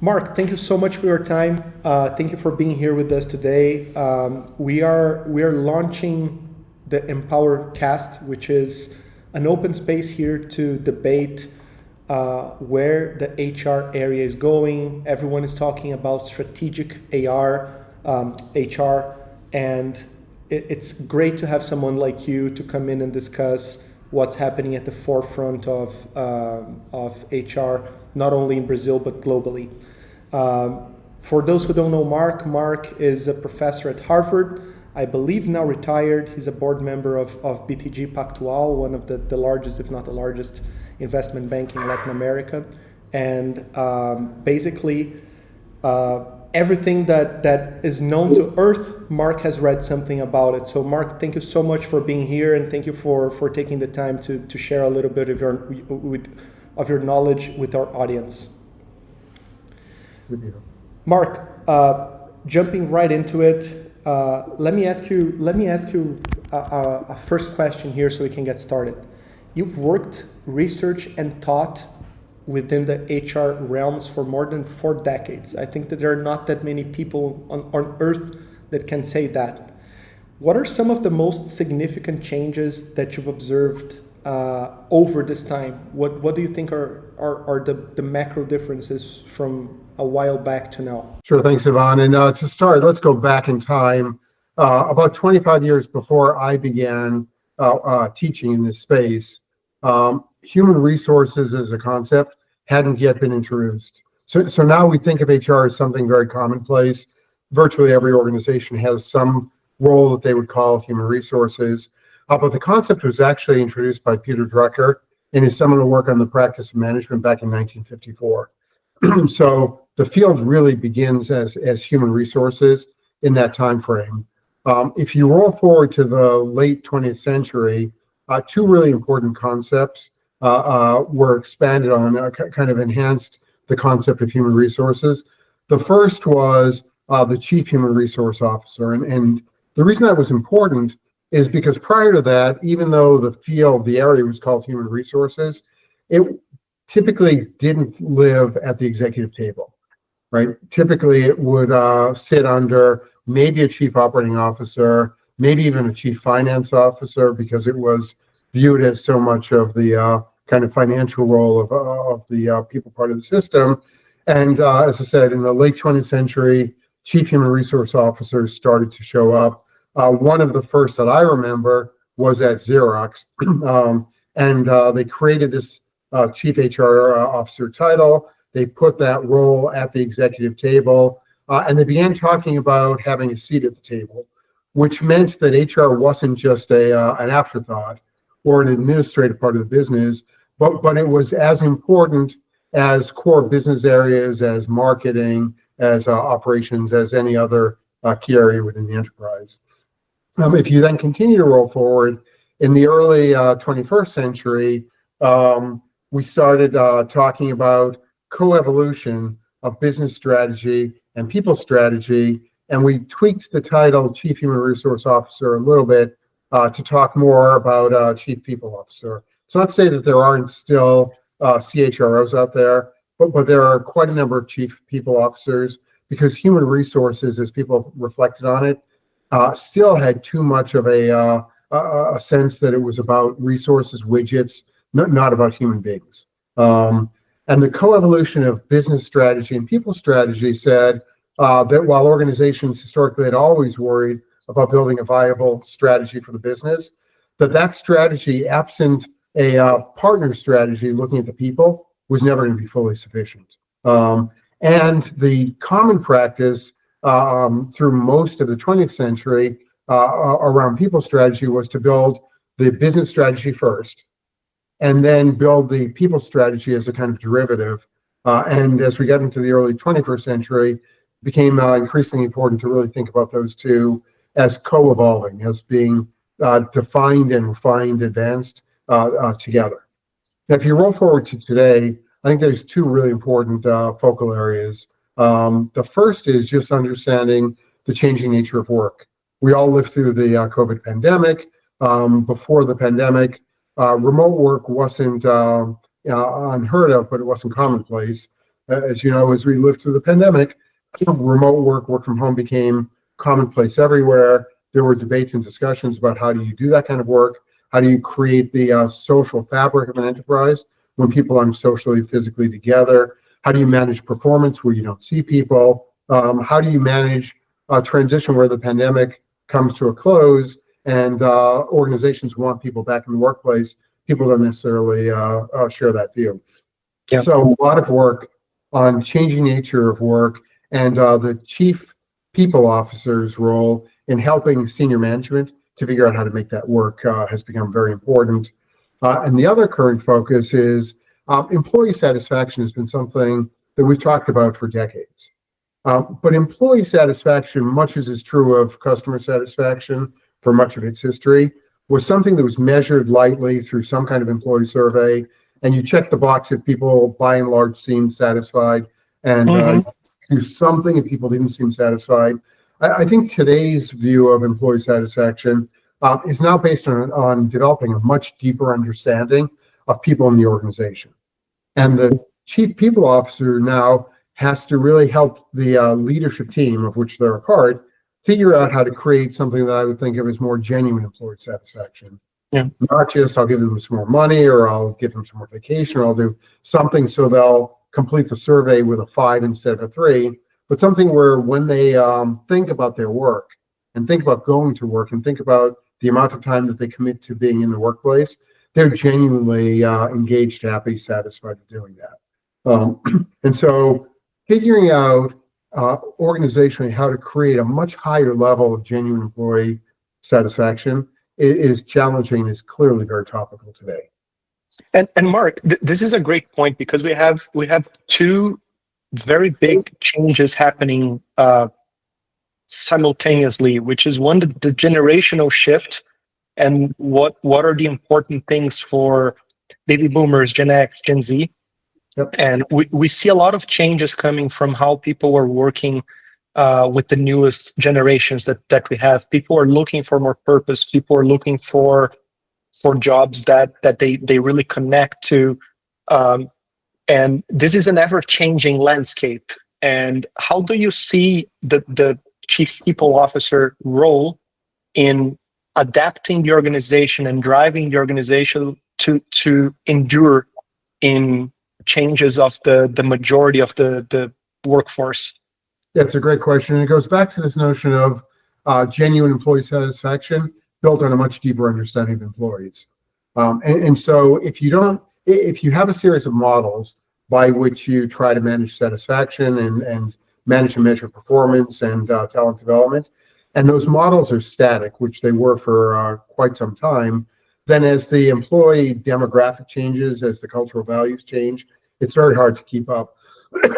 Mark, thank you so much for your time. Thank you for being here with us today. We are launching the Empower Cast, which is an open space here to debate where the HR area is going. Everyone is talking about strategic HR, and it's great to have someone like you to come in and discuss what's happening at the forefront of HR, not only in Brazil but globally. For those who don't know Mark is a professor at Harvard, I believe now retired. He's a board member of BTG Pactual, one of the largest, if not the largest, investment bank in Latin America. And basically, everything that is known to Earth, Mark has read something about it. So Mark, thank you so much for being here, and thank you for taking the time to share a little bit of your knowledge with our audience. Mark, jumping right into it, let me ask you a first question here so we can get started. You've worked, researched, and taught within the HR realms for more than 4 decades. I think that there are not that many people on Earth that can say that. What are some of the most significant changes that you've observed over this time? What do you think are the macro differences from a while back to now? Sure, thanks, Ivan. And to start, let's go back in time. About 25 years before I began teaching in this space, human resources as a concept hadn't yet been introduced. So now we think of HR as something very commonplace. Virtually every organization has some role that they would call human resources. But the concept was actually introduced by Peter Drucker in his seminal work on the practice of management back in 1954. So the field really begins as human resources in that time frame. If you roll forward to the late 20th century, 2 really important concepts were expanded on, kind of enhanced the concept of human resources. The first was the chief human resource officer. And the reason that was important is because prior to that, even though the area was called human resources, it typically didn't live at the executive table, right? Typically it would sit under maybe a chief operating officer, maybe even a chief finance officer, because it was viewed as so much of the kind of financial role of the people part of the system. And as I said, in the late 20th century, chief human resource officers started to show up. One of the first that I remember was at Xerox, and they created this chief HR officer title. They put that role at the executive table, and they began talking about having a seat at the table, which meant that HR wasn't just an afterthought or an administrative part of the business, but it was as important as core business areas, as marketing, as operations, as any other key area within the enterprise. If you then continue to roll forward, in the early 21st century, we started talking about coevolution of business strategy and people strategy, and we tweaked the title Chief Human Resource Officer a little bit to talk more about Chief People Officer. It's not to say that there aren't still CHROs out there, but there are quite a number of Chief People Officers, because human resources, as people have reflected on it, still had too much of a sense that it was about resources, widgets, not about human beings. And the coevolution of business strategy and people strategy said that while organizations historically had always worried about building a viable strategy for the business, that strategy, absent a partner strategy looking at the people, was never going to be fully sufficient. And the common practice through most of the 20th century around people strategy was to build the business strategy first, and then build the people strategy as a kind of derivative. And as we got into the early 21st century, it became increasingly important to really think about those two as co-evolving, as being defined and refined, advanced together. Now, if you roll forward to today, I think there's 2 really important focal areas. The first is just understanding the changing nature of work. We all lived through the COVID pandemic. Before the pandemic, remote work wasn't unheard of, but it wasn't commonplace. As you know, as we lived through the pandemic, remote work from home became commonplace everywhere. There were debates and discussions about how do you do that kind of work? How do you create the social fabric of an enterprise when people aren't socially, physically together? How do you manage performance where you don't see people? How do you manage a transition where the pandemic comes to a close and organizations want people back in the workplace? People don't necessarily share that view. Yeah. So a lot of work on changing nature of work, and the chief people officer's role in helping senior management to figure out how to make that work has become very important. And the other current focus is employee satisfaction has been something that we've talked about for decades. But employee satisfaction, much as is true of customer satisfaction for much of its history, was something that was measured lightly through some kind of employee survey, and you check the box if people by and large seemed satisfied, and do something if people didn't seem satisfied. I think today's view of employee satisfaction is now based on developing a much deeper understanding of people in the organization. And the chief people officer now has to really help the leadership team, of which they're a part, figure out how to create something that I would think of as more genuine employee satisfaction. Yeah. Not just I'll give them some more money, or I'll give them some more vacation, or I'll do something so they'll complete the survey with a 5 instead of a 3, but something where when they think about their work and think about going to work and think about the amount of time that they commit to being in the workplace, they're genuinely engaged, happy, satisfied with doing that. And so figuring out organizationally how to create a much higher level of genuine employee satisfaction is challenging and is clearly very topical today. And Mark, this is a great point, because we have two very big changes happening simultaneously, which is one, the generational shift, and what are the important things for baby boomers, Gen X, Gen Z. Yep. And we see a lot of changes coming from how people are working with the newest generations that we have. People are looking for more purpose. People are looking for jobs that they really connect to. And this is an ever-changing landscape. And how do you see the chief people officer role in adapting the organization and driving the organization to endure in changes of the majority of the workforce? Yeah, it's a great question. And it goes back to this notion of genuine employee satisfaction built on a much deeper understanding of employees. And so if you have a series of models by which you try to manage satisfaction and manage and measure performance and talent development, and those models are static, which they were for quite some time, then as the employee demographic changes, as the cultural values change, it's very hard to keep up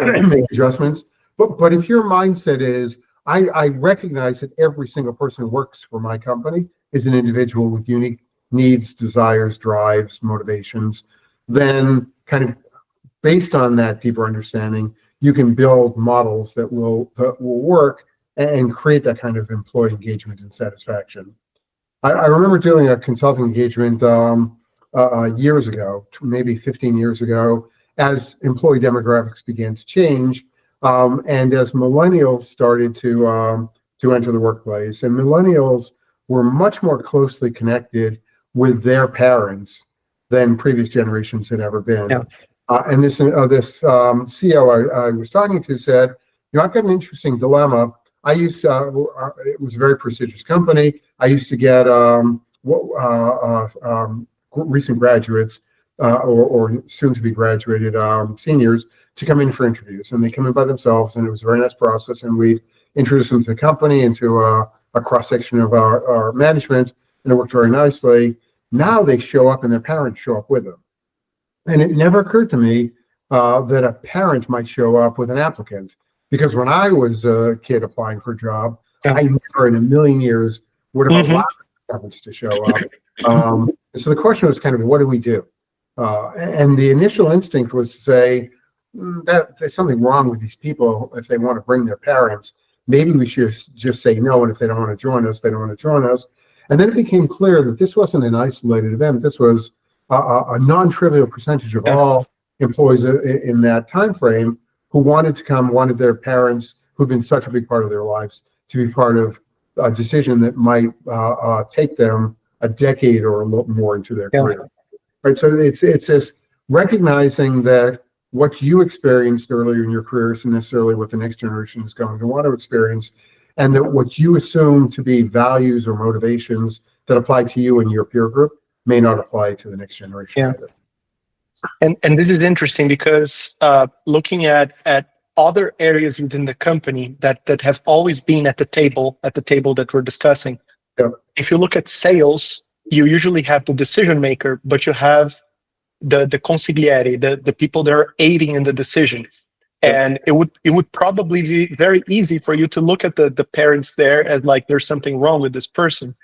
and make adjustments. But if your mindset is, I recognize that every single person who works for my company is an individual with unique needs, desires, drives, motivations, then kind of based on that deeper understanding, you can build models that will work and create that kind of employee engagement and satisfaction. I remember doing a consulting engagement years ago, maybe 15 years ago, as employee demographics began to change, and as millennials started to enter the workplace, and millennials were much more closely connected with their parents than previous generations had ever been. Yeah. And this CEO I was talking to said, I've got an interesting dilemma. I used to, it was a very prestigious company. I used to get recent graduates or soon to be graduated seniors to come in for interviews, and they come in by themselves, and it was a very nice process, and we'd introduce them to the company and to a cross-section of our management, and it worked very nicely. Now they show up and their parents show up with them. And it never occurred to me that a parent might show up with an applicant, because when I was a kid applying for a job, I never in a million years would have allowed parents to show up. So the question was kind of, what do we do? And the initial instinct was to say that there's something wrong with these people if they want to bring their parents. maybe we should just say no, and if they don't want to join us, they don't want to join us. And then it became clear that this wasn't an isolated event. This was a non-trivial percentage of all employees in that time frame who wanted to come, wanted their parents, who've been such a big part of their lives, to be part of a decision that might take them a decade or a little more into their career. Right. So it's this recognizing that what you experienced earlier in your career isn't necessarily what the next generation is going to want to experience, and that what you assume to be values or motivations that apply to you and your peer group may not apply to the next generation either. And this is interesting because looking at other areas within the company that have always been at the table that we're discussing. If you look at sales, you usually have the decision maker, but you have the consigliere, the people that are aiding in the decision. And it would probably be very easy for you to look at the parents there as like there's something wrong with this person.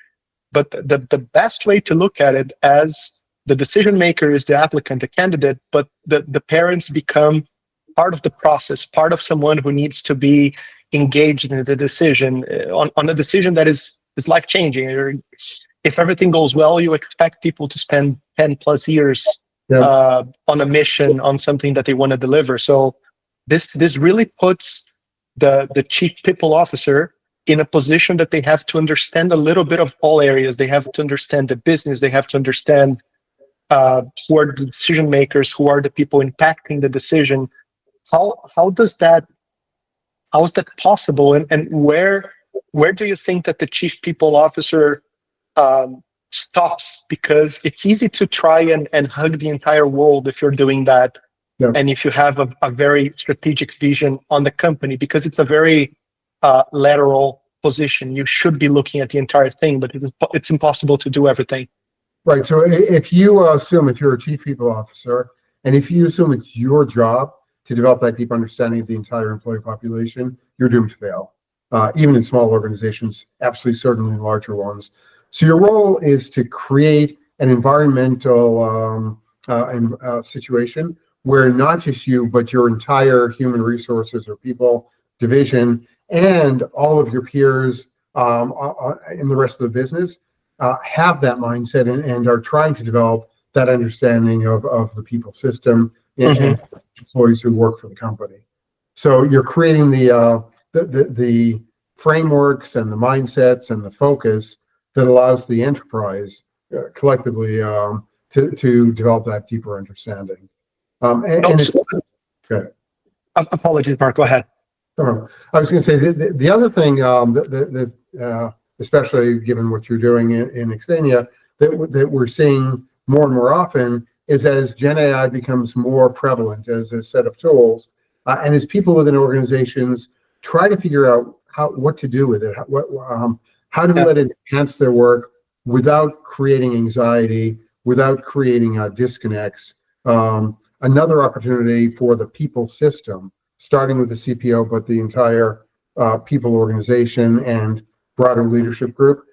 But the best way to look at it as the decision maker is the applicant, the candidate, but the parents become part of the process, part of someone who needs to be engaged in the decision, on a decision that is life-changing. If everything goes well, you expect people to spend 10 plus years on a mission, on something that they want to deliver. So this really puts the chief people officer in a position that they have to understand a little bit of all areas. They have to understand the business. They have to understand who are the decision makers, who are the people impacting the decision. How is that possible? And where do you think that the chief people officer stops? Because it's easy to try and hug the entire world if you're doing that. Yeah. And if you have a very strategic vision on the company, because it's a very lateral position, you should be looking at the entire thing, but it's impossible to do everything. Right. So if you assume, if you're a chief people officer, and if you assume it's your job to develop that deep understanding of the entire employee population, you're doomed to fail. Even in small organizations, absolutely certainly in larger ones. So your role is to create an environmental situation where not just you, but your entire human resources or people division and all of your peers in the rest of the business have that mindset and are trying to develop that understanding of the people system and employees who work for the company. So you're creating the frameworks and the mindsets and the focus that allows the enterprise collectively to develop that deeper understanding. And it's good. Apologies, Mark. Go ahead. I was going to say the other thing that especially given what you're doing in Axenya, that we're seeing more and more often is as Gen AI becomes more prevalent as a set of tools, and as people within organizations try to figure out what to do with it, how to let it enhance their work without creating anxiety, without creating disconnects. Another opportunity for the people system, starting with the CPO, but the entire people organization and broader leadership group,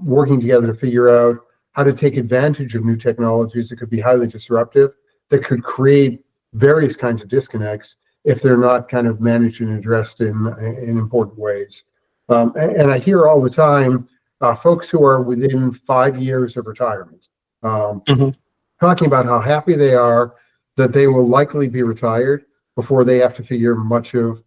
working together to figure out how to take advantage of new technologies that could be highly disruptive, that could create various kinds of disconnects if they're not kind of managed and addressed in important ways. And I hear all the time folks who are within 5 years of retirement talking about how happy they are that they will likely be retired before they have to figure much of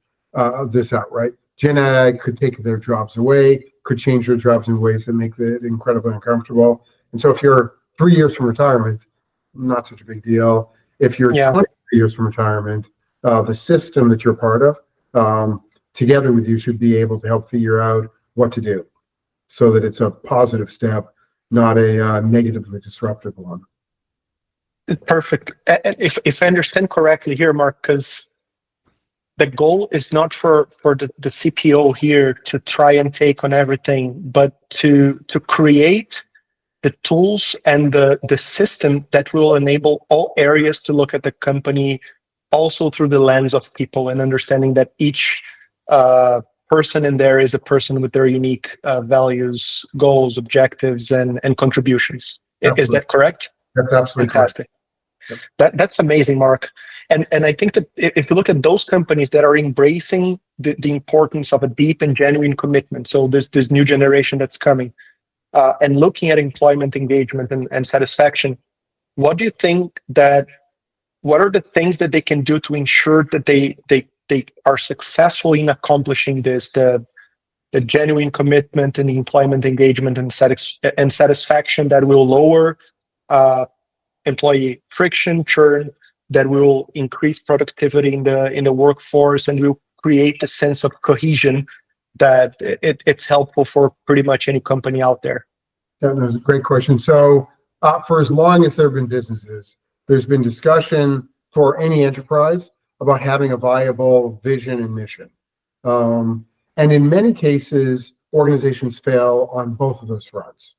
this out, right? Gen AI could take their jobs away, could change their jobs in ways that make it incredibly uncomfortable. And so if you're 3 years from retirement, not such a big deal. If you're 20 years from retirement, the system that you're part of, together with you, should be able to help figure out what to do so that it's a positive step, not a negatively disruptive one. Perfect. And if I understand correctly here, Mark, because the goal is not for the CPO here to try and take on everything, but to create the tools and the system that will enable all areas to look at the company also through the lens of people and understanding that each person in there is a person with their unique values, goals, objectives, and contributions. Absolutely. Is that correct? That's absolutely fantastic. Correct. That's amazing, Mark. And I think that if you look at those companies that are embracing the importance of a deep and genuine commitment, so this new generation that's coming, and looking at employment engagement and satisfaction, what do you think what are the things that they can do to ensure that they are successful in accomplishing this, the genuine commitment and the employment engagement and satisfaction that will lower employee friction, churn, that will increase productivity in the workforce, and will create a sense of cohesion that it's helpful for pretty much any company out there? That was a great question. So for as long as there have been businesses, there's been discussion for any enterprise about having a viable vision and mission. And in many cases, organizations fail on both of those fronts.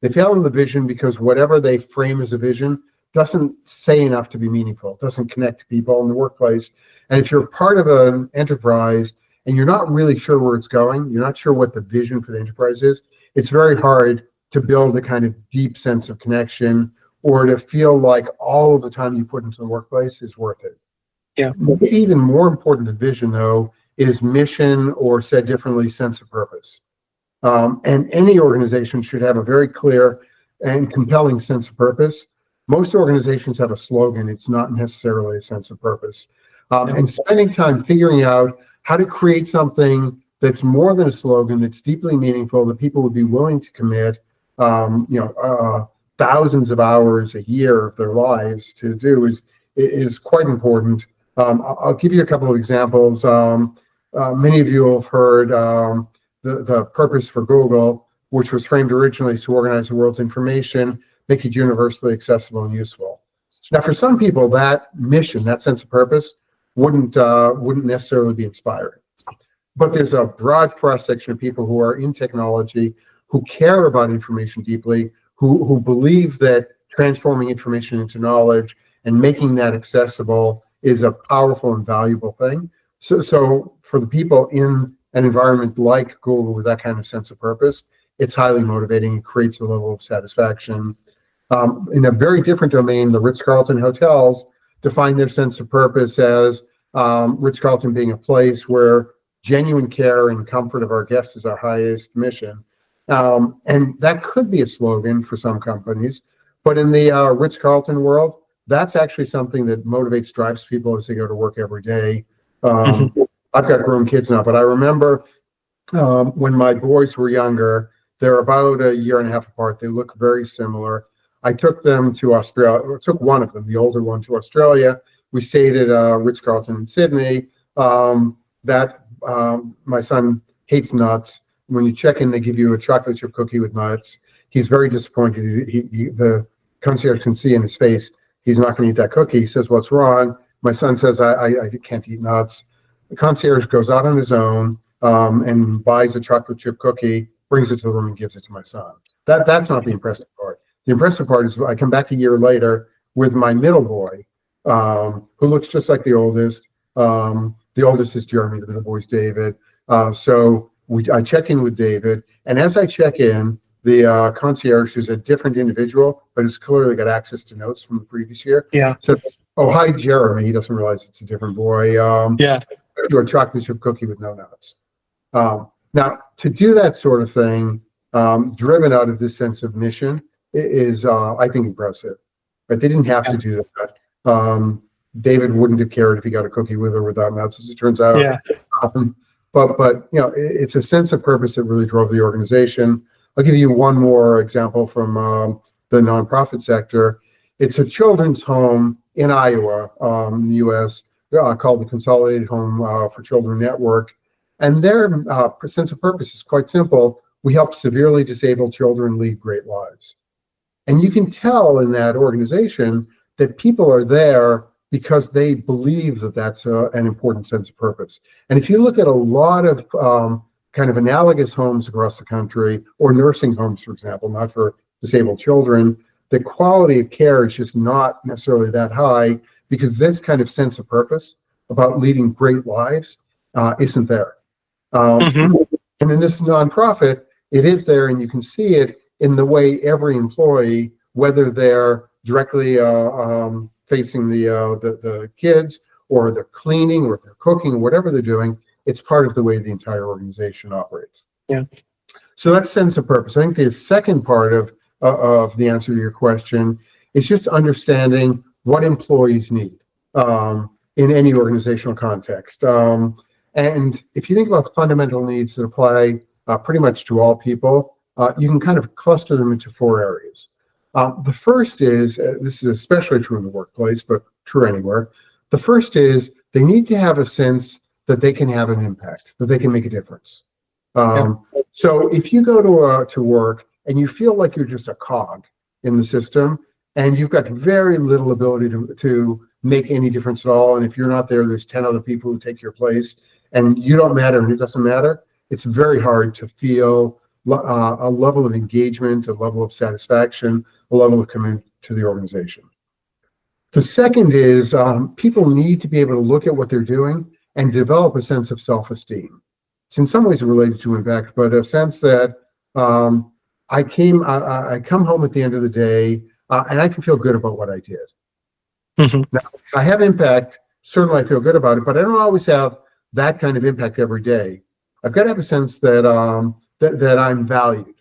They fail on the vision because whatever they frame as a vision doesn't say enough to be meaningful, doesn't connect people in the workplace. And if you're part of an enterprise and you're not really sure where it's going, you're not sure what the vision for the enterprise is, it's very hard to build a kind of deep sense of connection, or to feel like all of the time you put into the workplace is worth it. Yeah. Maybe even more important than vision, though, is mission, or said differently, sense of purpose. And any organization should have a very clear and compelling sense of purpose. Most organizations have a slogan. It's not necessarily a sense of purpose. And spending time figuring out how to create something that's more than a slogan, that's deeply meaningful, that people would be willing to commit, thousands of hours a year of their lives to do is quite important. I'll give you a couple of examples. Many of you have heard the purpose for Google, which was framed originally to organize the world's information, make it universally accessible and useful. Now, for some people, that mission, that sense of purpose, wouldn't necessarily be inspiring. But there's a broad cross-section of people who are in technology, who care about information deeply, who believe that transforming information into knowledge and making that accessible is a powerful and valuable thing. So for the people in an environment like Google with that kind of sense of purpose, it's highly motivating. It creates a level of satisfaction. In a very different domain, the Ritz-Carlton hotels define their sense of purpose as Ritz-Carlton being a place where genuine care and comfort of our guests is our highest mission. And that could be a slogan for some companies, but in the Ritz-Carlton world, that's actually something that motivates, drives people as they go to work every day. I've got grown kids now, but I remember when my boys were younger, they're about a year and a half apart. They look very similar. I took them to Australia, took one of them, the older one, to Australia. We stayed at Ritz-Carlton in Sydney. My son hates nuts. When you check in, they give you a chocolate chip cookie with nuts. He's very disappointed. The concierge can see in his face, he's not going to eat that cookie. He says, "What's wrong?" My son says, I can't eat nuts. The concierge goes out on his own and buys a chocolate chip cookie, brings it to the room and gives it to my son. That's not the impressive part. The impressive part is I come back a year later with my middle boy, who looks just like the oldest. The oldest is Jeremy, the middle boy is David. I check in with David, and as I check in, the concierge, who's a different individual, but who's clearly got access to notes from the previous year, said, "Oh, hi, Jeremy." He doesn't realize it's a different boy. You're a chocolate chip cookie with no nuts. Now, to do that sort of thing, driven out of this sense of mission, is, I think, impressive. But they didn't have to do that. David wouldn't have cared if he got a cookie with or without nuts, as it turns out. But it's a sense of purpose that really drove the organization. I'll give you one more example from the nonprofit sector. It's a children's home in Iowa, in the U.S., called the Consolidated Home for Children Network. And their sense of purpose is quite simple. We help severely disabled children lead great lives. And you can tell in that organization that people are there because they believe that that's an important sense of purpose. And if you look at a lot of kind of analogous homes across the country, or nursing homes, for example, not for disabled children, the quality of care is just not necessarily that high because this kind of sense of purpose about leading great lives isn't there. And in this nonprofit, it is there, and you can see it in the way every employee, whether they're directly facing the kids, or they're cleaning, or if they're cooking, or whatever they're doing. It's part of the way the entire organization operates. Yeah. So that sense of purpose. I think the second part of the answer to your question is just understanding what employees need in any organizational context. And if you think about fundamental needs that apply pretty much to all people, you can kind of cluster them into 4 areas. The first is, this is especially true in the workplace, but true anywhere. The first is they need to have a sense that they can have an impact, that they can make a difference. So if you go to work and you feel like you're just a cog in the system, and you've got very little ability to make any difference at all, and if you're not there, there's 10 other people who take your place, and you don't matter and it doesn't matter, it's very hard to feel a level of engagement, a level of satisfaction, a level of commitment to the organization. The second is people need to be able to look at what they're doing and develop a sense of self-esteem. It's in some ways related to impact, but a sense that I come home at the end of the day and I can feel good about what I did. Mm-hmm. Now, if I have impact, certainly I feel good about it, but I don't always have that kind of impact every day. I've got to have a sense that that I'm valued,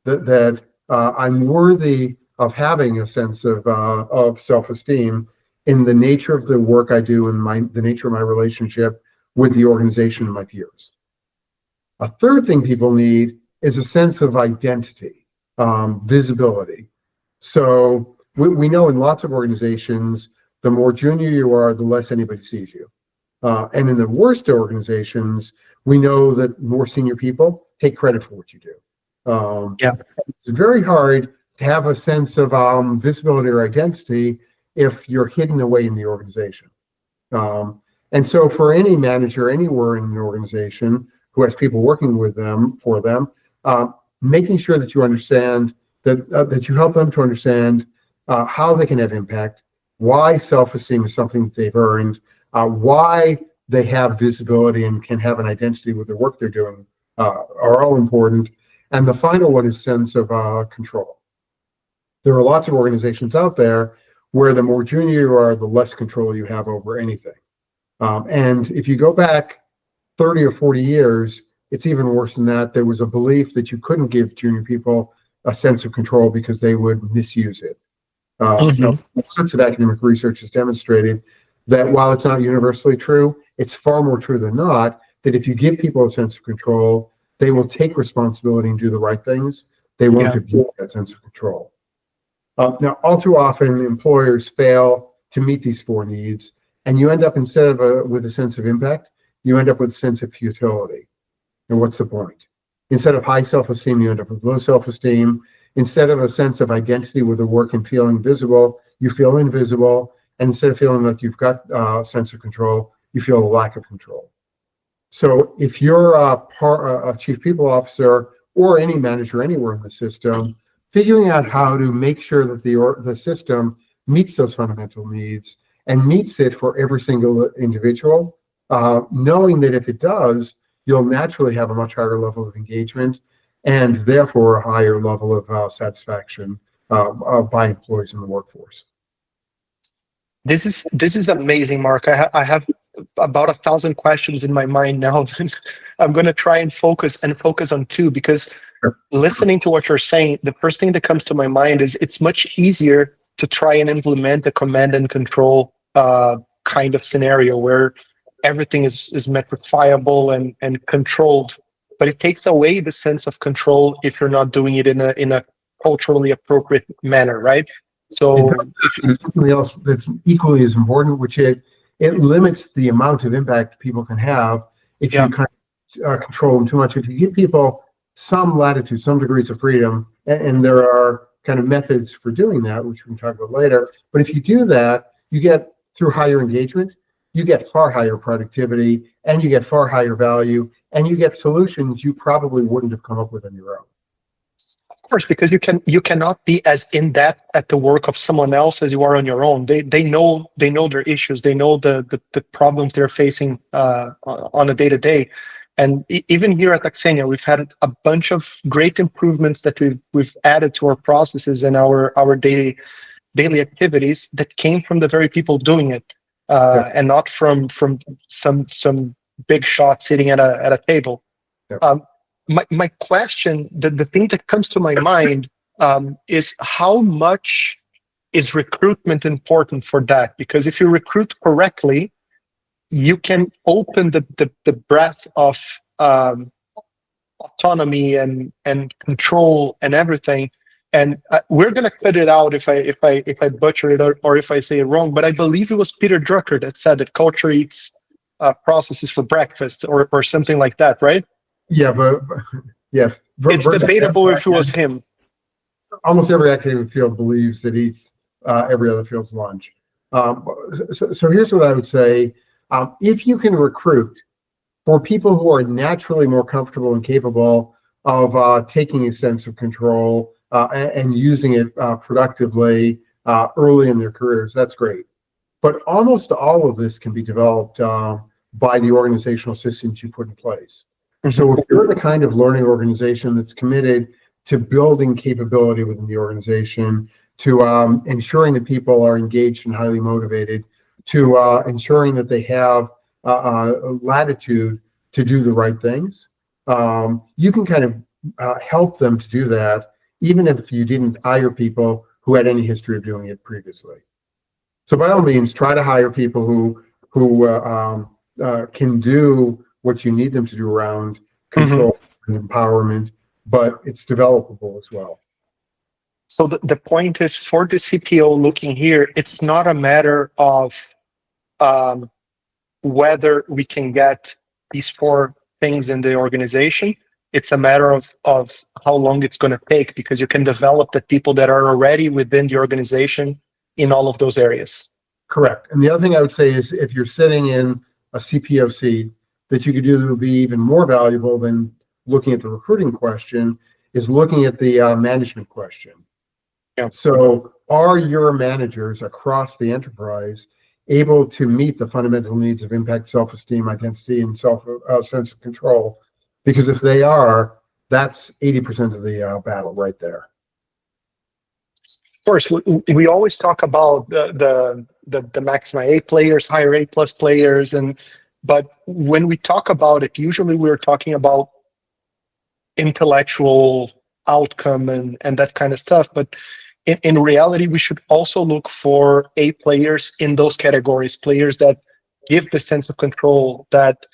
that I'm worthy of having a sense of self-esteem in the nature of the work I do and the nature of my relationship with the organization and my peers. A third thing people need is a sense of identity, visibility. So we know in lots of organizations, the more junior you are, the less anybody sees you. And in the worst organizations, we know that more senior people take credit for what you do. It's very hard to have a sense of visibility or identity if you're hidden away in the organization. And so for any manager anywhere in an organization who has people working with them, for them, making sure that you understand, that you help them to understand how they can have impact, why self-esteem is something that they've earned, why they have visibility and can have an identity with the work they're doing are all important. And the final one is sense of control. There are lots of organizations out there where the more junior you are, the less control you have over anything. And if you go back 30 or 40 years, it's even worse than that. There was a belief that you couldn't give junior people a sense of control because they would misuse it. Lots of academic research has demonstrated that while it's not universally true, it's far more true than not, that if you give people a sense of control, they will take responsibility and do the right things. They won't abuse that sense of control. Now, all too often, employers fail to meet these 4 needs, and you end up, instead of with a sense of impact, you end up with a sense of futility. And what's the point? Instead of high self-esteem, you end up with low self-esteem. Instead of a sense of identity with the work and feeling visible, you feel invisible. And instead of feeling like you've got a sense of control, you feel a lack of control. So if you're a chief people officer or any manager anywhere in the system, figuring out how to make sure that the system meets those fundamental needs and meets it for every single individual, knowing that if it does, you'll naturally have a much higher level of engagement and therefore a higher level of satisfaction by employees in the workforce. This is amazing, Mark. I have about 1,000 questions in my mind now. I'm going to try and focus on 2, because listening to what you're saying, the first thing that comes to my mind is it's much easier to try and implement a command and control kind of scenario where everything is metrifiable and controlled, but it takes away the sense of control if you're not doing it in a culturally appropriate manner, right? So there's something else that's equally as important, which it limits the amount of impact people can have if you kind of control them too much. If you give people some latitude, some degrees of freedom, and there are kind of methods for doing that, which we can talk about later. But if you do that, you get, through higher engagement, you get far higher productivity, and you get far higher value, and you get solutions you probably wouldn't have come up with on your own. Of course, because you cannot be as in depth at the work of someone else as you are on your own. They know their issues, they know the problems they're facing on a day-to-day. And even here at Axenya, we've had a bunch of great improvements that we've added to our processes and our daily daily activities that came from the very people doing it, and not from some big shot sitting at a table. My question, the thing that comes to my mind, is how much is recruitment important for that? Because if you recruit correctly, you can open the breadth of autonomy and control and everything. And we're gonna cut it out if I butcher it or if I say it wrong. But I believe it was Peter Drucker that said that culture eats processes for breakfast or something like that, right? Yeah, but yes, It's debatable if it was him. Almost every academic field believes that eats every other field's lunch. So here's what I would say. If you can recruit for people who are naturally more comfortable and capable of taking a sense of control and using it productively early in their careers, that's great. But almost all of this can be developed by the organizational systems you put in place. So if you're the kind of learning organization that's committed to building capability within the organization, to ensuring that people are engaged and highly motivated, to ensuring that they have latitude to do the right things, you can kind of help them to do that, even if you didn't hire people who had any history of doing it previously. So by all means, try to hire people who can do what you need them to do around control and empowerment, but it's developable as well. So the point is, for the CPO looking here, it's not a matter of whether we can get these 4 things in the organization. It's a matter of how long it's going to take, because you can develop the people that are already within the organization in all of those areas. Correct. And the other thing I would say is, if you're sitting in a CPO seat, that you could do that would be even more valuable than looking at the recruiting question is looking at the management question. Yeah. So are your managers across the enterprise able to meet the fundamental needs of impact, self-esteem, identity, and sense of control? Because if they are, that's 80% of the battle right there. Of course, we always talk about the maximum A players, higher A+ players, but when we talk about it, usually we're talking about intellectual outcome and that kind of stuff. But in reality, we should also look for A players in those categories, players that give the sense of control, that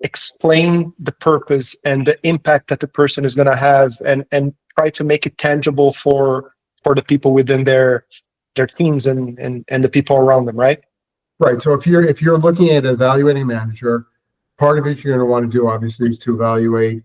explain the purpose and the impact that the person is going to have, and try to make it tangible for the people within their teams and the people around them, right? Right. So if you're looking at evaluating a manager, part of it you're going to want to do, obviously, is to evaluate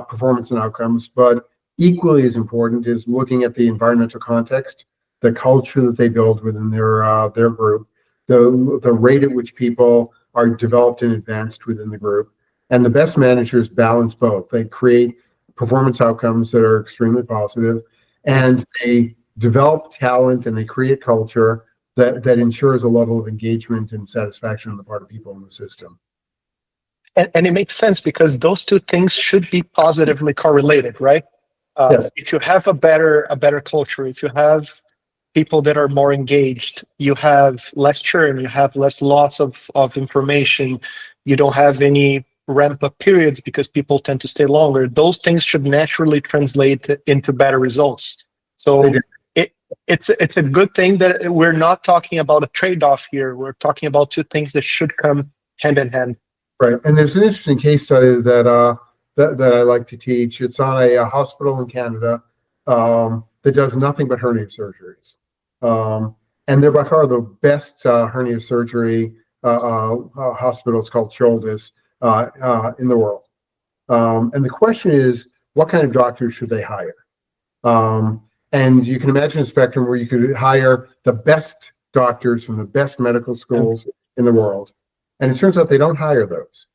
performance and outcomes. But equally as important is looking at the environmental context, the culture that they build within their group, the rate at which people are developed and advanced within the group. And the best managers balance both. They create performance outcomes that are extremely positive, and they develop talent and they create culture that ensures a level of engagement and satisfaction on the part of people in the system. And it makes sense, because those 2 things should be positively correlated, right? Yes. If you have a better culture, if you have people that are more engaged, you have less churn, you have less loss of information, you don't have any ramp-up periods because people tend to stay longer. Those things should naturally translate into better results. So it's a good thing that we're not talking about a trade-off here. We're talking about 2 things that should come hand in hand. Right. And there's an interesting case study that I like to teach. It's on a hospital in Canada that does nothing but hernia surgeries. And they're by far the best hernia surgery hospital. It's called Shouldes in the world. And the question is, what kind of doctors should they hire? And you can imagine a spectrum where you could hire the best doctors from the best medical schools in the world. And it turns out they don't hire those.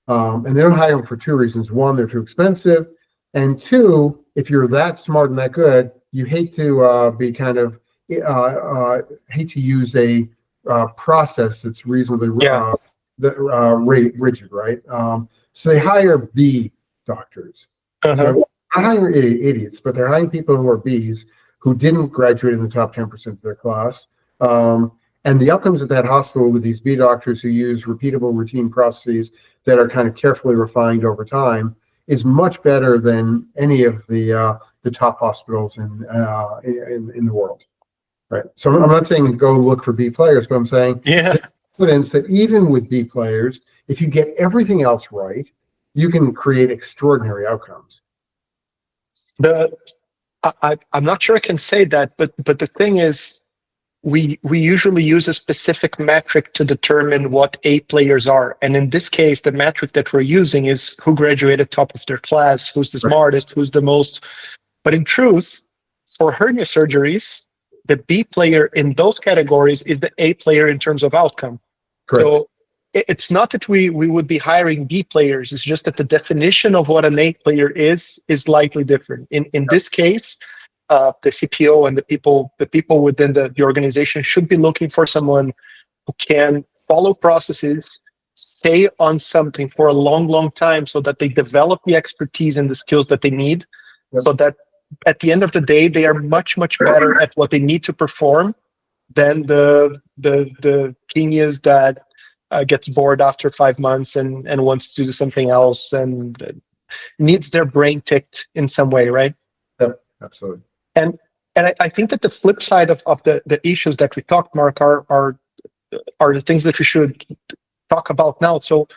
And they don't hire them for 2 reasons. 1, they're too expensive. And 2, if you're that smart and that good, you hate to be kind of, hate to use a process that's reasonably rigid, right? So they hire B doctors. So not hiring idiots, but they're hiring people who are Bs, who didn't graduate in the top 10% of their class. And the outcomes at that hospital with these B doctors who use repeatable routine processes that are kind of carefully refined over time is much better than any of the top hospitals in the world. Right. So I'm not saying go look for B players, but I'm saying evidence that even with B players, if you get everything else right, you can create extraordinary outcomes. I'm not sure I can say that, but the thing is, we usually use a specific metric to determine what A players are. And in this case, the metric that we're using is who graduated top of their class, who's the smartest, who's the most. But in truth, for hernia surgeries, the B player in those categories is the A player in terms of outcome. Correct. So it's not that we would be hiring B players. It's just that the definition of what an A player is slightly different. In this case, the CPO and the people within the organization should be looking for someone who can follow processes, stay on something for a long time so that they develop the expertise and the skills that they need, so that at the end of the day, they are much better at what they need to perform than the genius that gets bored after 5 months and wants to do something else and needs their brain ticked in some way, right? Yep, absolutely. And I think that the flip side of the issues that we talked, Mark, are the things that we should talk about now. So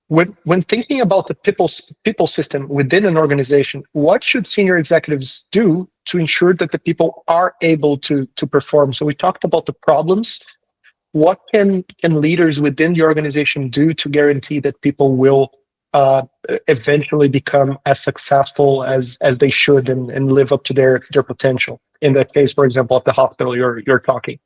when thinking about the people system within an organization, what should senior executives do to ensure that the people are able to perform? So we talked about the problems. What can leaders within the organization do to guarantee that people will eventually become as successful as they should and live up to their potential? In the case, for example, of the hospital you're talking.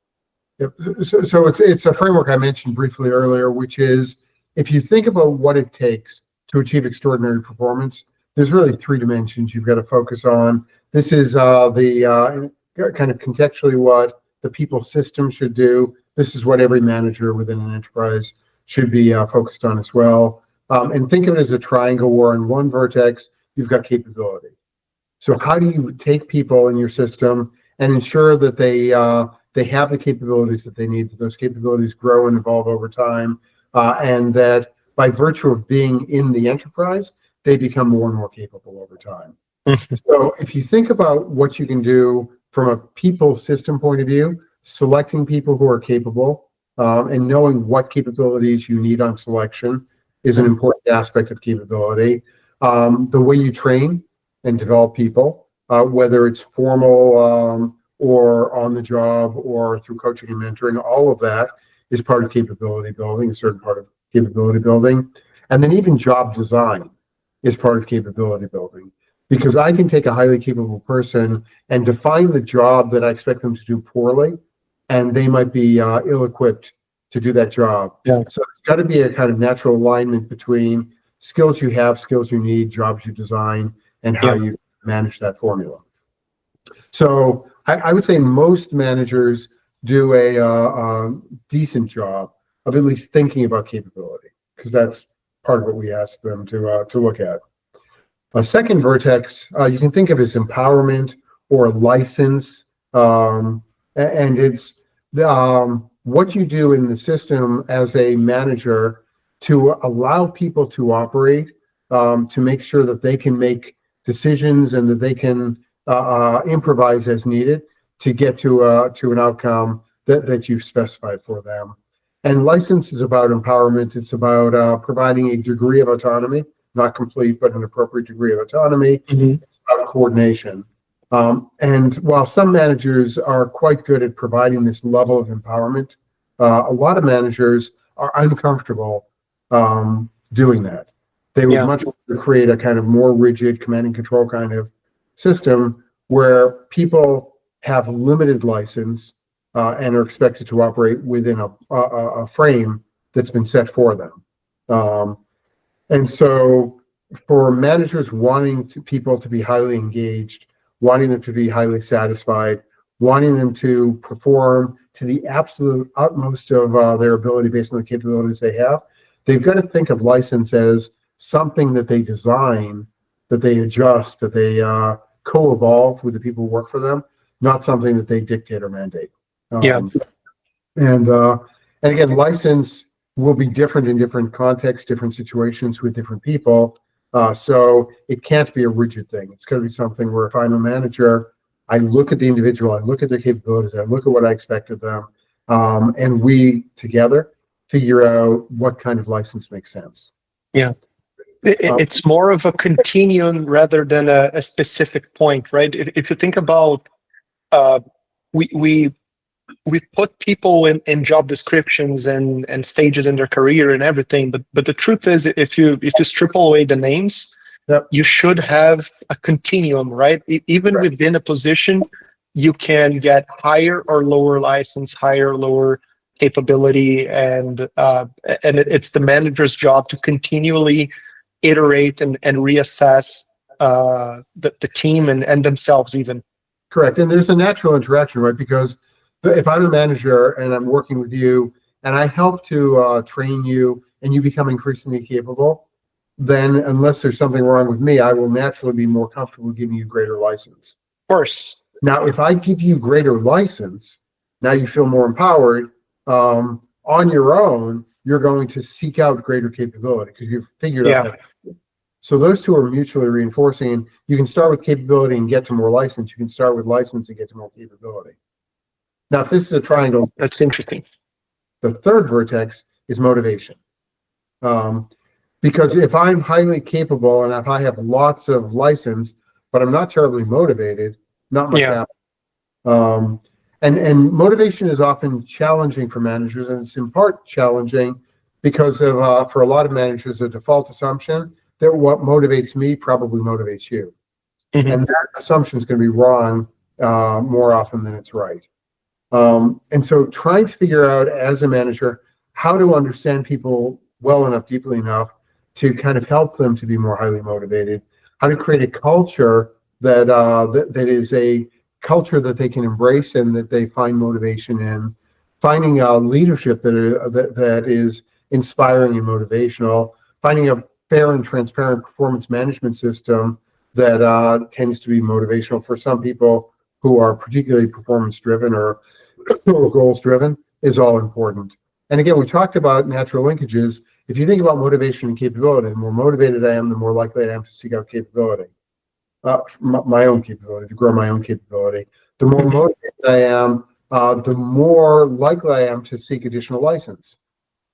Yep. So it's a framework I mentioned briefly earlier, which is, if you think about what it takes to achieve extraordinary performance, there's really 3 dimensions you've got to focus on. This is the kind of contextually what the people system should do. This is what every manager within an enterprise should be focused on as well. And think of it as a triangle where on one vertex, you've got capability. So how do you take people in your system and ensure that they have the capabilities that they need, that those capabilities grow and evolve over time, and that by virtue of being in the enterprise, they become more and more capable over time. So if you think about what you can do from a people system point of view, selecting people who are capable and knowing what capabilities you need on selection is an important aspect of capability. The way you train and develop people, whether it's formal or on the job or through coaching and mentoring, all of that is part of capability building, a certain part of capability building. And then even job design is part of capability building, because I can take a highly capable person and define the job that I expect them to do poorly, and they might be ill-equipped to do that job. Yeah. So it's got to be a kind of natural alignment between skills you have, skills you need, jobs you design, and how you manage that formula. So I would say most managers do a decent job of at least thinking about capability, because that's part of what we ask them to look at. A second vertex you can think of as empowerment or license, and it's what you do in the system as a manager to allow people to operate, to make sure that they can make decisions and that they can improvise as needed to get to an outcome that you've specified for them. And license is about empowerment. It's about providing a degree of autonomy, not complete, but an appropriate degree of autonomy. Mm-hmm. It's about coordination. And while some managers are quite good at providing this level of empowerment, a lot of managers are uncomfortable doing that. They would much rather create a kind of more rigid command and control kind of system where people have limited license and are expected to operate within a frame that's been set for them. And so for managers wanting people to be highly engaged, wanting them to be highly satisfied, wanting them to perform to the absolute utmost of their ability based on the capabilities they have, they've got to think of license as something that they design, that they adjust, that they co-evolve with the people who work for them, not something that they dictate or mandate. Yeah. And again, license will be different in different contexts, different situations with different people. So it can't be a rigid thing. It's going to be something where if I'm a manager, I look at the individual, I look at their capabilities, I look at what I expect of them, and we together figure out what kind of license makes sense. Yeah. It's more of a continuum rather than a specific point, right? If you think about, we put people in job descriptions and stages in their career and everything, but the truth is, if you strip away the names, yep, you should have a continuum, right? Even right, within a position, you can get higher or lower license, higher or lower capability, and it's the manager's job to continually iterate and reassess the team and themselves even. correct. And there's a natural interaction, right? Because if I'm a manager and I'm working with you and I help to train you and you become increasingly capable, then unless there's something wrong with me, I will naturally be more comfortable giving you greater license. Of course. Now, if I give you greater license, now you feel more empowered. On your own, you're going to seek out greater capability because you've figured out that. So those two are mutually reinforcing. You can start with capability and get to more license. You can start with license and get to more capability. Now, if this is a triangle, that's interesting. The third vertex is motivation. Because if I'm highly capable and if I have lots of license, but I'm not terribly motivated, not much happens. And motivation is often challenging for managers, and it's in part challenging because of, for a lot of managers, a default assumption that what motivates me probably motivates you. Mm-hmm. And that assumption is going to be wrong more often than it's right. And so trying to figure out as a manager how to understand people well enough, deeply enough to kind of help them to be more highly motivated, how to create a culture that is a culture that they can embrace and that they find motivation in, finding leadership that is inspiring and motivational, finding a fair and transparent performance management system that tends to be motivational for some people who are particularly performance driven or goals driven is all important. And again, we talked about natural linkages. If you think about motivation and capability, the more motivated I am, the more likely I am to seek out capability. My own capability, to grow my own capability. The more motivated I am, the more likely I am to seek additional license,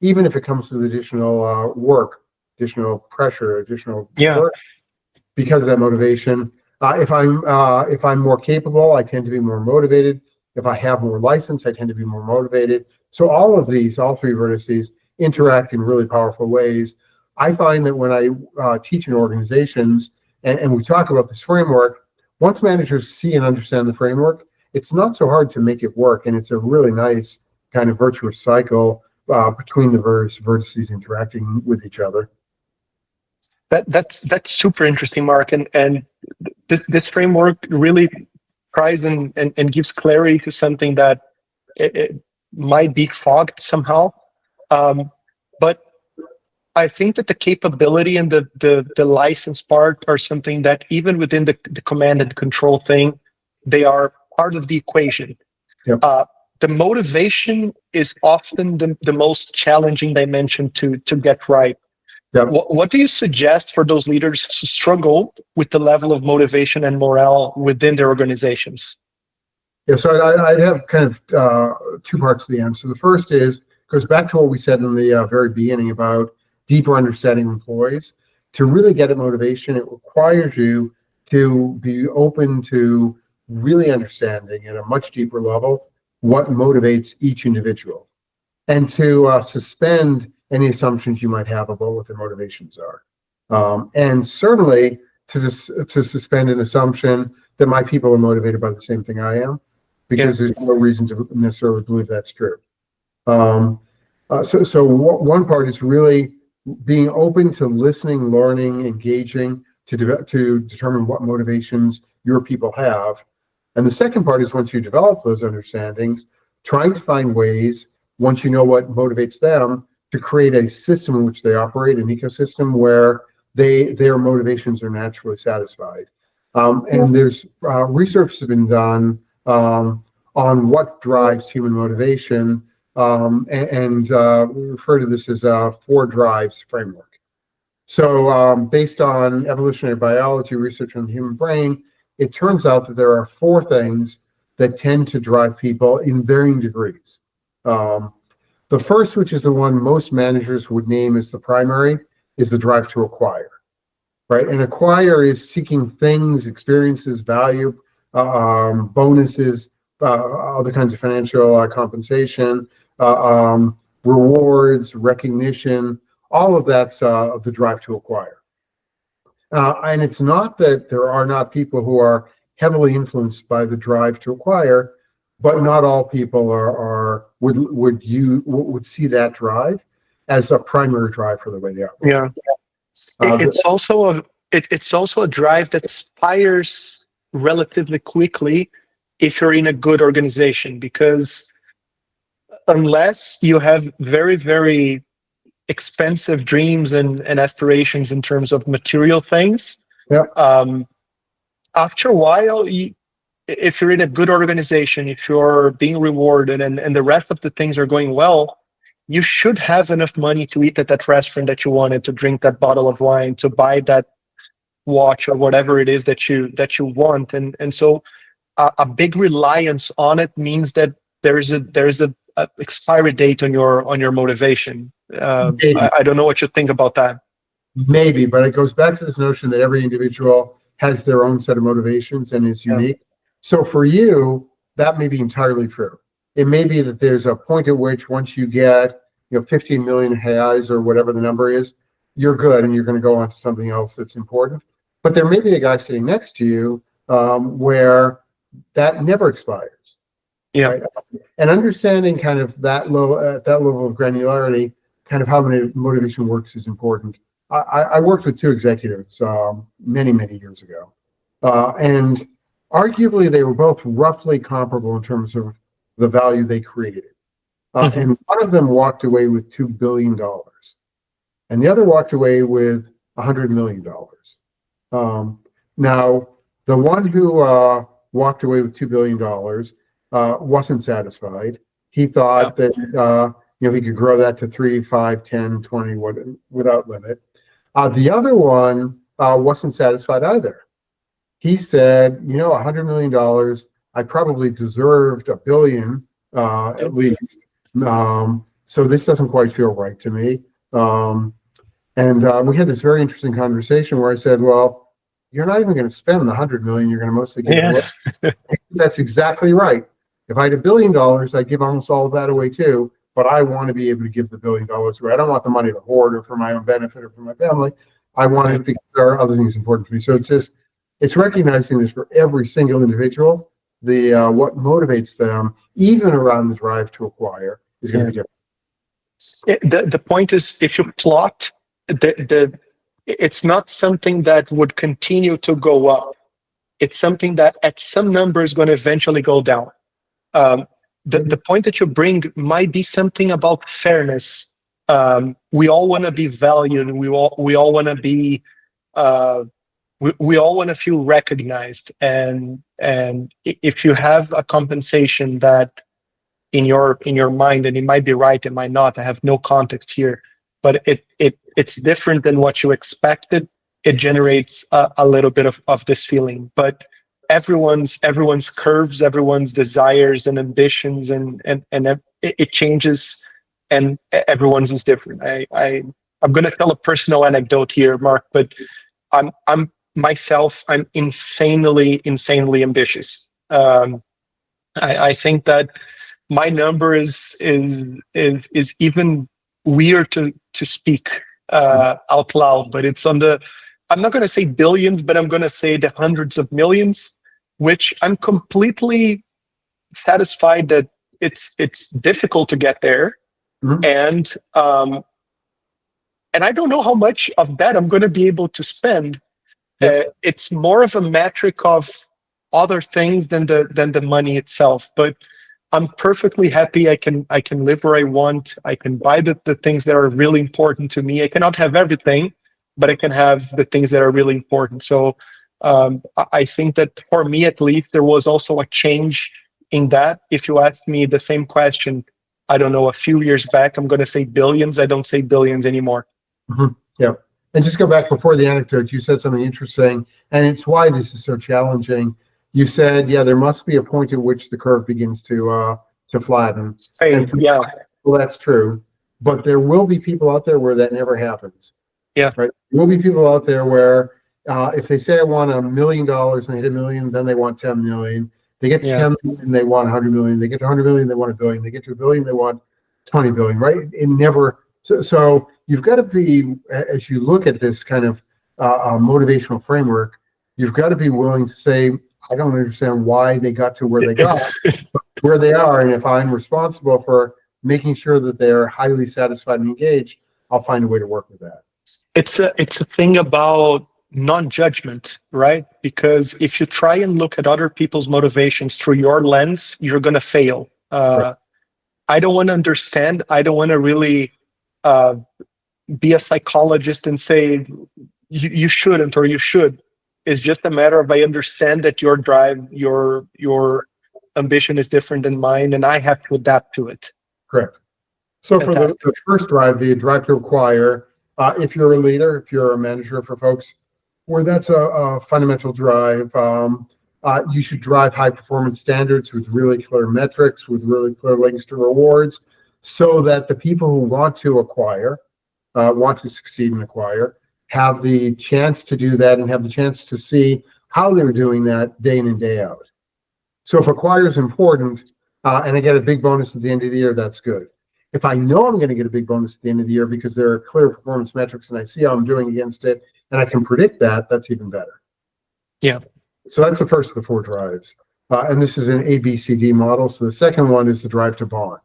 even if it comes with additional work, additional pressure, additional work, because of that motivation. If I'm more capable, I tend to be more motivated. If I have more license, I tend to be more motivated. So all of these, all three vertices, interact in really powerful ways. I find that when I teach in organizations, and we talk about this framework, once managers see and understand the framework, it's not so hard to make it work, and it's a really nice kind of virtuous cycle between the various vertices interacting with each other. That's super interesting, Mark, and this framework really tries and gives clarity to something that it might be fogged somehow, but I think that the capability and the license part are something that even within the command and control thing, they are part of the equation. Yep. The motivation is often the most challenging dimension to get right. Yep. What do you suggest for those leaders who struggle with the level of motivation and morale within their organizations? Yeah, so I'd have kind of two parts to the answer. The first goes back to what we said in the very beginning about deeper understanding of employees. To really get at motivation, it requires you to be open to really understanding at a much deeper level what motivates each individual, and to suspend any assumptions you might have about what their motivations are. And certainly to suspend an assumption that my people are motivated by the same thing I am, because there's no reason to necessarily believe that's true. So one part is really being open to listening, learning, engaging to determine what motivations your people have. And the second part is once you develop those understandings, trying to find ways, once you know what motivates them, to create a system in which they operate, an ecosystem where their motivations are naturally satisfied. And there's research that's been done on what drives human motivation, and we refer to this as a 4 drives framework. So based on evolutionary biology research on the human brain, it turns out that there are 4 things that tend to drive people in varying degrees. The first, which is the one most managers would name as the primary, is the drive to acquire, right? And acquire is seeking things, experiences, value, bonuses, other kinds of financial compensation, rewards, recognition, all of that's the drive to acquire. And it's not that there are not people who are heavily influenced by the drive to acquire, but not all people would see that drive as a primary drive for the way they operate. Yeah, it's also a drive that expires relatively quickly if you're in a good organization, because unless you have very, very expensive dreams and aspirations in terms of material things, after a while, if you're in a good organization, if you're being rewarded and the rest of the things are going well, you should have enough money to eat at that restaurant that you wanted, to drink that bottle of wine, to buy that watch or whatever it is that you want. And so a big reliance on it means that there's a expiry date on your motivation. I don't know what you think about that. Maybe, but it goes back to this notion that every individual has their own set of motivations and is unique. So for you, that may be entirely true. It may be that there's a point at which once you get 15 million reais or whatever the number is, you're good and you're going to go on to something else that's important. But there may be a guy sitting next to you where that never expires. Yeah. Right? And understanding kind of that level of granularity, kind of how motivation works is important. I worked with 2 executives many, many years ago. And arguably, they were both roughly comparable in terms of the value they created. And one of them walked away with $2 billion. And the other walked away with $100 million. Now, the one who walked away with $2 billion wasn't satisfied. He thought that he could grow that to 3, 5, 10, 20 without limit. The other one wasn't satisfied either. He said, $100 million, I probably deserved $1 billion at least. So this doesn't quite feel right to me. And we had this very interesting conversation where I said, well, you're not even going to spend the $100 million. You're going to mostly give it away. That's exactly right. If I had $1 billion, I'd give almost all of that away too. But I want to be able to give the $1 billion away. I don't want the money to hoard or for my own benefit or for my family. I want it because there are other things important to me. So it's recognizing this for every single individual. What motivates them, even around the drive to acquire, is going to be different. The point is, if you plot it's not something that would continue to go up. It's something that at some number is going to eventually go down. The point that you bring might be something about fairness. We all want to be valued. We all want to be. We all want to feel recognized. And if you have a compensation that in your mind, and it might be right, it might not. I have no context here, but it's different than what you expected. It generates a little bit of this feeling, but everyone's curves, everyone's desires and ambitions, and it changes, and everyone's is different. I'm going to tell a personal anecdote here, Mark, but I'm insanely ambitious. I think that my number is even weird to speak out loud, but it's on the, I'm not going to say billions, but I'm going to say the hundreds of millions, which I'm completely satisfied that it's difficult to get there. And I don't know how much of that I'm going to be able to spend. It's more of a metric of other things than the money itself. But I'm perfectly happy. I can live where I want. I can buy the things that are really important to me. I cannot have everything, but I can have the things that are really important. So I think that for me, at least, there was also a change in that. If you asked me the same question, I don't know, a few years back, I'm going to say billions. I don't say billions anymore. Mm-hmm. Yeah. And just go back before the anecdote, you said something interesting, and it's why this is so challenging. You said, yeah, there must be a point at which the curve begins to flatten. Hey, yeah. Well, that's true. But there will be people out there where that never happens. Yeah. Right. There will be people out there where if they say I want $1 million and they hit $1 million, then they want 10 million. They get to 10 million, they want 100 million. They get to 100 million, they want $1 billion. They get to $1 billion, they want 20 billion. Right? It never. So you've got to be, as you look at this kind of motivational framework, you've got to be willing to say, I don't understand why they got to where they got, but where they are, and if I'm responsible for making sure that they're highly satisfied and engaged, I'll find a way to work with that. It's a thing about non-judgment, right? Because if you try and look at other people's motivations through your lens, you're going to fail. Right. I don't want to understand. I don't want to really be a psychologist and say you shouldn't or you should. It's just a matter of I understand that your drive, your ambition is different than mine, and I have to adapt to it. Correct. So Fantastic. For the first drive, the drive to acquire, if you're a leader, if you're a manager for folks, where that's a fundamental drive, you should drive high performance standards with really clear metrics, with really clear links to rewards, so that the people who want to acquire, want to succeed and acquire, have the chance to do that and have the chance to see how they're doing that day in and day out. So if acquire is important, and I get a big bonus at the end of the year, that's good. If I know I'm going to get a big bonus at the end of the year because there are clear performance metrics and I see how I'm doing against it, and I can predict that, that's even better. Yeah. So that's the first of the 4 drives. And this is an ABCD model. So the second one is the drive to bond.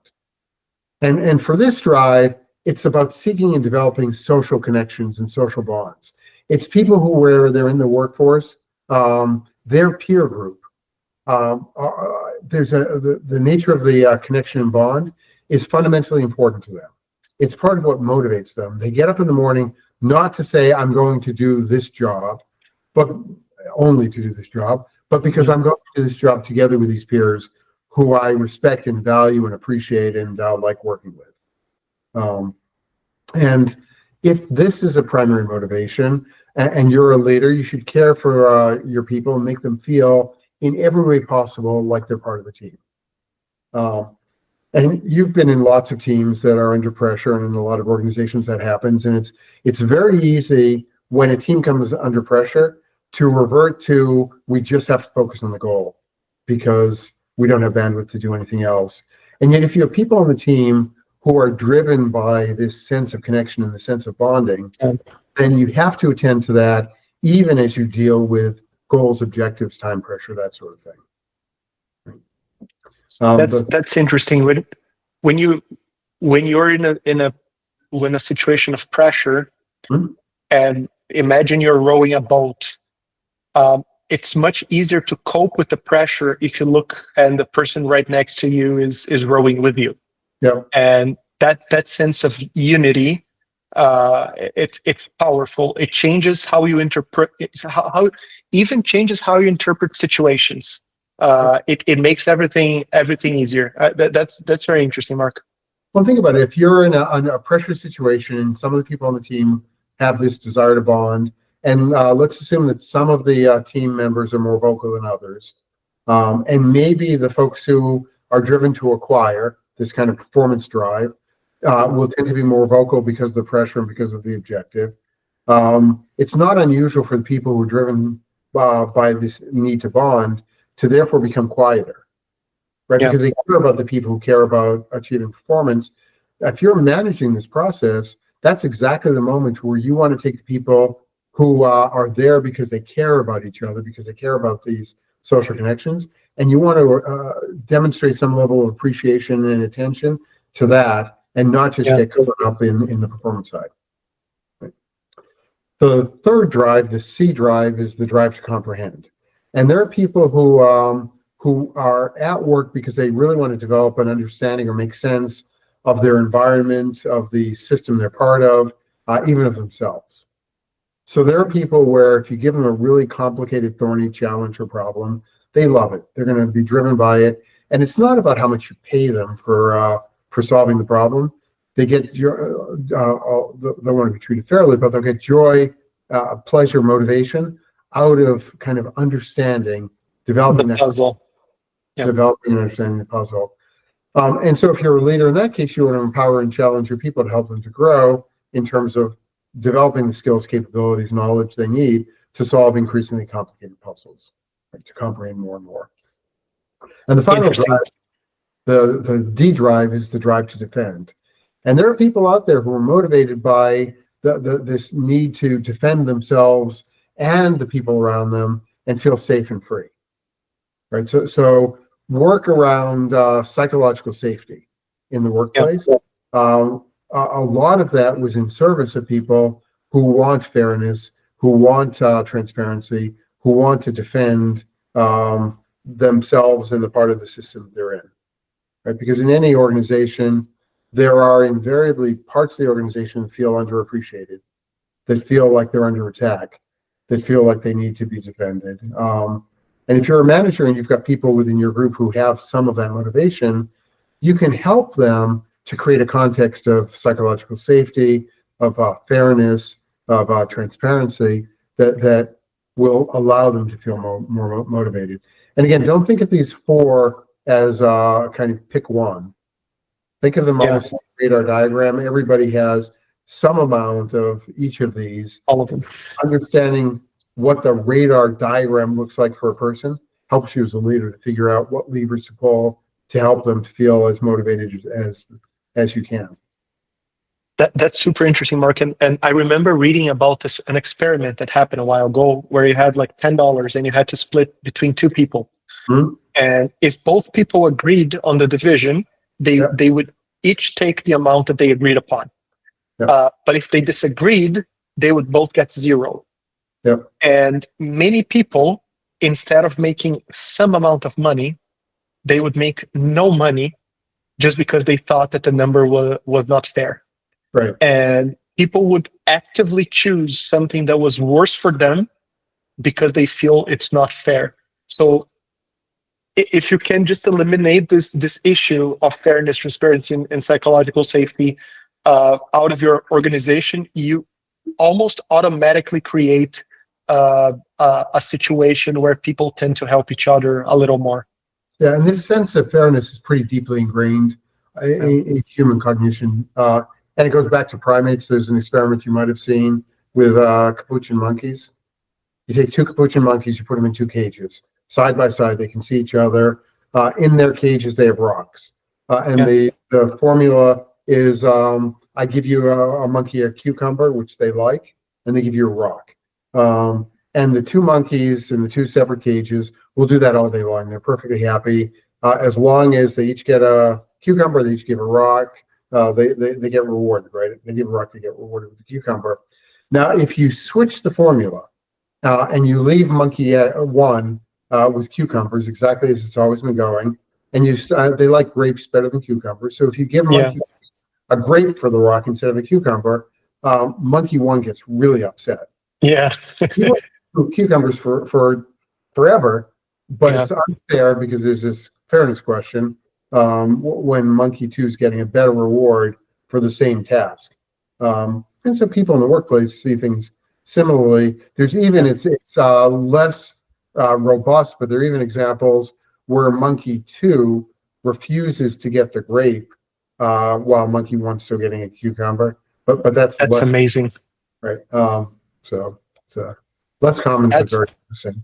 And for this drive, it's about seeking and developing social connections and social bonds. It's people who, where they're in the workforce, their peer group. There's the nature of the connection and bond is fundamentally important to them. It's part of what motivates them. They get up in the morning not to say, I'm going to do this job, but only to do this job, but because I'm going to do this job together with these peers who I respect and value and appreciate and like working with. And if this is a primary motivation and you're a leader, you should care for your people and make them feel in every way possible like they're part of the team. And you've been in lots of teams that are under pressure, and in a lot of organizations that happens. And it's very easy when a team comes under pressure to revert to, we just have to focus on the goal because we don't have bandwidth to do anything else. And yet if you have people on the team who are driven by this sense of connection and the sense of bonding, then you have to attend to that even as you deal with goals, objectives, time pressure, that sort of thing. That's interesting. When you're in a situation of pressure, and imagine you're rowing a boat, it's much easier to cope with the pressure if you look and the person right next to you is rowing with you. Yeah. And that sense of unity, it's powerful. It changes how you interpret. How even changes how you interpret situations. It makes everything easier. That's very interesting, Mark. Well, think about it. If you're in a pressure situation and some of the people on the team have this desire to bond, and let's assume that some of the team members are more vocal than others, and maybe the folks who are driven to acquire this kind of performance drive will tend to be more vocal because of the pressure and because of the objective. It's not unusual for the people who are driven by this need to bond to therefore become quieter, right? Yeah. Because they care about the people who care about achieving performance. If you're managing this process, that's exactly the moment where you want to take the people who are there because they care about each other, because they care about these social connections, and you want to demonstrate some level of appreciation and attention to that, and not just get caught up in the performance side. Right. The third drive, the C drive, is the drive to comprehend. And there are people who are at work because they really want to develop an understanding or make sense of their environment, of the system they're part of, even of themselves. So there are people where if you give them a really complicated, thorny challenge or problem, they love it. They're going to be driven by it. And it's not about how much you pay them for solving the problem. They get joy, they want to be treated fairly, but they'll get joy, pleasure, motivation out of kind of understanding, developing The puzzle. developing and understanding the puzzle. And so if you're a leader in that case, you want to empower and challenge your people to help them to grow in terms of developing the skills, capabilities, knowledge they need to solve increasingly complicated puzzles, right, to comprehend more and more. And the final drive, the D drive, is the drive to defend. And there are people out there who are motivated by this need to defend themselves and the people around them and feel safe and free, right? So work around psychological safety in the workplace. A lot of that was in service of people who want fairness, who want transparency, who want to defend themselves and the part of the system they're in, right? Because in any organization, there are invariably parts of the organization that feel underappreciated, that feel like they're under attack, that feel like they need to be defended. And if you're a manager and you've got people within your group who have some of that motivation, you can help them to create a context of psychological safety, of fairness, of transparency that will allow them to feel more motivated. And again, don't think of these four as kind of pick one. Think of them almost like a radar diagram. Everybody has some amount of each of these. All of them. Understanding what the radar diagram looks like for a person helps you as a leader to figure out what levers to pull to help them to feel as motivated as you can. That's super interesting, Mark. And I remember reading about an experiment that happened a while ago where you had like $10 and you had to split between two people. Mm-hmm. And if both people agreed on the division, they would each take the amount that they agreed upon. Yep. But if they disagreed, they would both get zero. Yep. And many people, instead of making some amount of money, they would make no money just because they thought that the number was not fair. Right. And people would actively choose something that was worse for them because they feel it's not fair. So if you can just eliminate this issue of fairness, transparency, and psychological safety out of your organization, you almost automatically create a situation where people tend to help each other a little more. Yeah, and this sense of fairness is pretty deeply ingrained in human cognition. And it goes back to primates. There's an experiment you might have seen with capuchin monkeys. You take two capuchin monkeys, you put them in two cages. Side by side, they can see each other. In their cages, they have rocks. The formula is I give you a monkey a cucumber, which they like, and they give you a rock. And the two monkeys in the two separate cages will do that all day long. They're perfectly happy as long as they each get a cucumber, they each give a rock. They get rewarded, right? They give a rock, they get rewarded with a cucumber. Now, if you switch the formula and you leave monkey one with cucumbers exactly as it's always been going, and they like grapes better than cucumbers. So if you give monkey a grape for the rock instead of a cucumber, monkey one gets really upset. Yeah. Cucumbers for forever, but it's unfair because there's this fairness question when monkey two is getting a better reward for the same task. And so people in the workplace see things similarly. There's even, it's less robust, but there are even examples where monkey two refuses to get the grape while monkey one's still getting a cucumber. But that's less amazing. Right. So it's less common, but very interesting.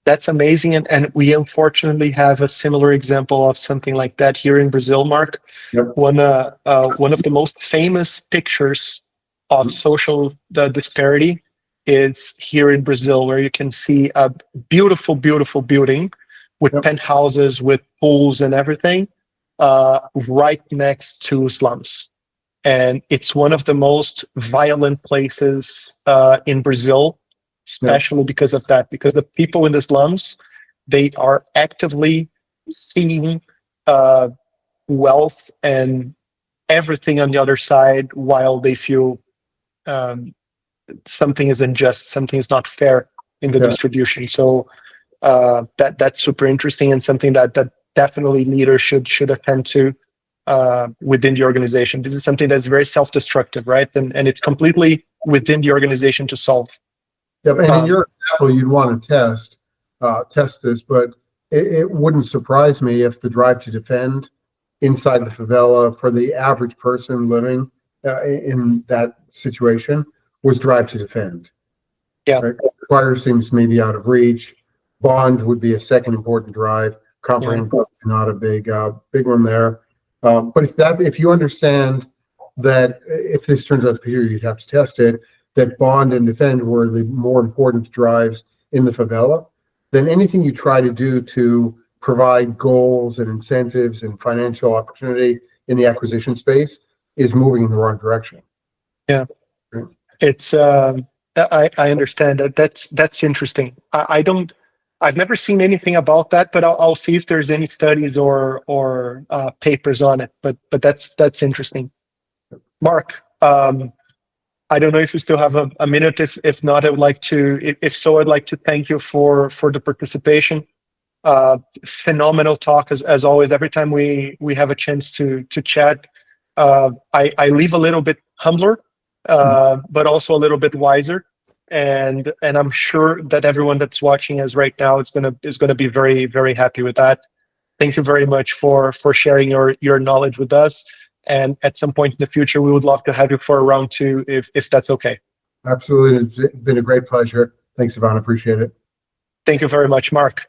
That's amazing. And we unfortunately have a similar example of something like that here in Brazil, Mark. Yep. One of the most famous pictures of social disparity is here in Brazil, where you can see a beautiful, beautiful building with penthouses, with pools and everything, right next to slums. And it's one of the most violent places in Brazil, especially because of that, because the people in the slums, they are actively seeing wealth and everything on the other side while they feel something is unjust, something is not fair in the distribution. So that's super interesting, and something that definitely leaders should attend to within the organization. This is something that's very self-destructive, right? And it's completely within the organization to solve. Yeah, and in your example, you'd want to test this, but it wouldn't surprise me if the drive to defend inside the favela for the average person living in that situation was drive to defend. Yeah. Right? Fire seems maybe out of reach. Bond would be a second important drive. Comprehend, not a big one there. But if you understand that if this turns out to be true, you'd have to test it, that bond and defend were the more important drives in the favela, then anything you try to do to provide goals and incentives and financial opportunity in the acquisition space is moving in the wrong direction. Yeah. Right? It's I understand that. That's interesting. I've never seen anything about that, but I'll see if there's any studies or papers on it. But that's interesting. Mark, I don't know if you still have a minute. If not, I would like to. If so, I'd like to thank you for the participation. Phenomenal talk as always. Every time we have a chance to chat, I leave a little bit humbler, but also a little bit wiser. And I'm sure that everyone that's watching us right now is gonna be very, very happy with that. Thank you very much for sharing your knowledge with us. And at some point in the future, we would love to have you for a round two, if that's okay. Absolutely, it's been a great pleasure. Thanks, Ivan. Appreciate it. Thank you very much, Mark.